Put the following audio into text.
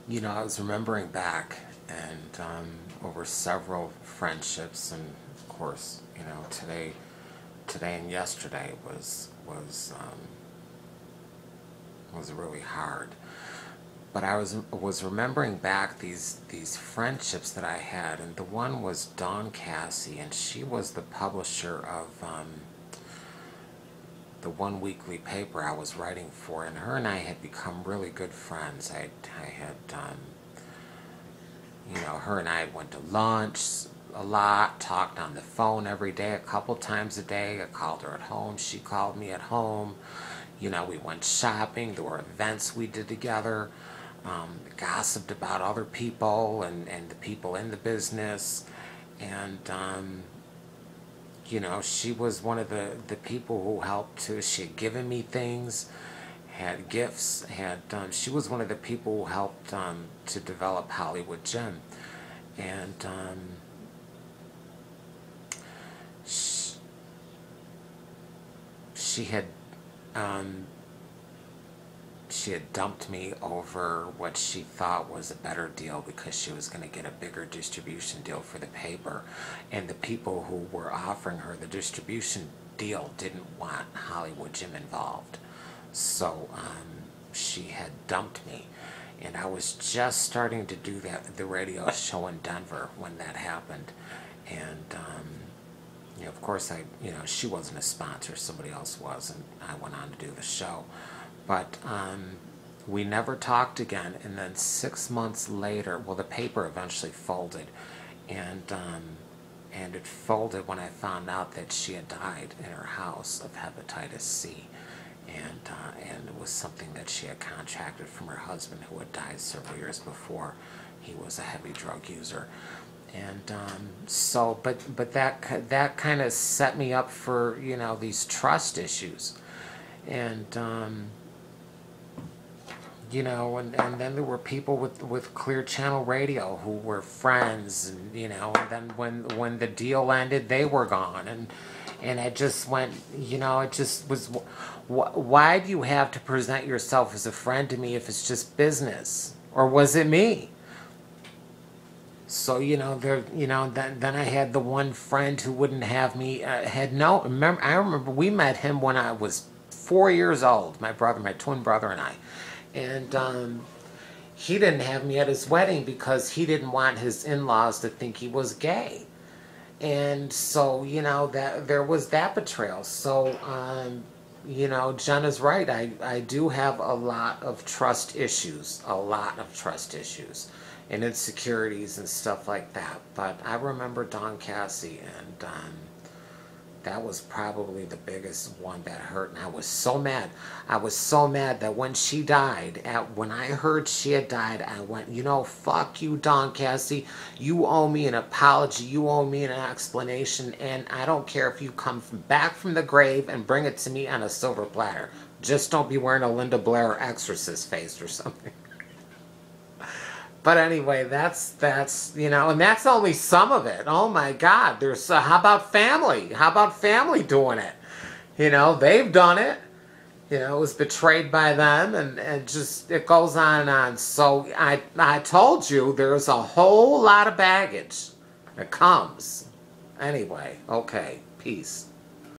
You know, I was remembering back and over several friendships, and of course, you know, today and yesterday was really hard. But I was remembering back these friendships that I had, and the one was Dawn Cassi, and she was the publisher of the one weekly paper I was writing for, and her and I had become really good friends. I had you know, her and I went to lunch a lot, talked on the phone every day, a couple times a day. I called her at home, she called me at home. You know, we went shopping, there were events we did together, gossiped about other people and the people in the business. And, you know, she was one of the people who helped to, she had given me things, had gifts, had she was one of the people who helped to develop Hollywood Jim, and she, she had um, she had dumped me over what she thought was a better deal because she was going to get a bigger distribution deal for the paper, and the people who were offering her the distribution deal didn't want Hollywood Jim involved. So she had dumped me, and I was just starting to do the radio show in Denver when that happened. And you know, of course, you know, she wasn't a sponsor, somebody else was, and I went on to do the show. But we never talked again. And then 6 months later, well, the paper eventually folded, and it folded when I found out that she had died in her house of hepatitis C, and it was something that she had contracted from her husband, who had died several years before. He was a heavy drug user. And so, but that kind of set me up for, you know, these trust issues. And you know, and then there were people with Clear Channel Radio who were friends, and you know, and then when the deal ended, they were gone, and it just went, you know, it just was, why do you have to present yourself as a friend to me if it's just business? Or was it me? So, you know, then I had the one friend who wouldn't have me, I remember we met him when I was 4 years old, my twin brother and I. And he didn't have me at his wedding because he didn't want his in-laws to think he was gay. And so, you know, that there was that betrayal. So, you know, Jenna's right. I do have a lot of trust issues, and insecurities and stuff like that. But I remember Don Cassie, and that was probably the biggest one that hurt. And I was so mad. I was so mad that when she died, when I heard she had died, I went, you know, fuck you, Don Cassie. You owe me an apology. You owe me an explanation. And I don't care if you come back from the grave and bring it to me on a silver platter. Just don't be wearing a Linda Blair exorcist face or something. But anyway, that's you know, and that's only some of it. Oh my God, there's how about family? How about family doing it? You know, they've done it. You know, it was betrayed by them, and just it goes on and on. So I told you there's a whole lot of baggage that comes. Anyway, okay, peace.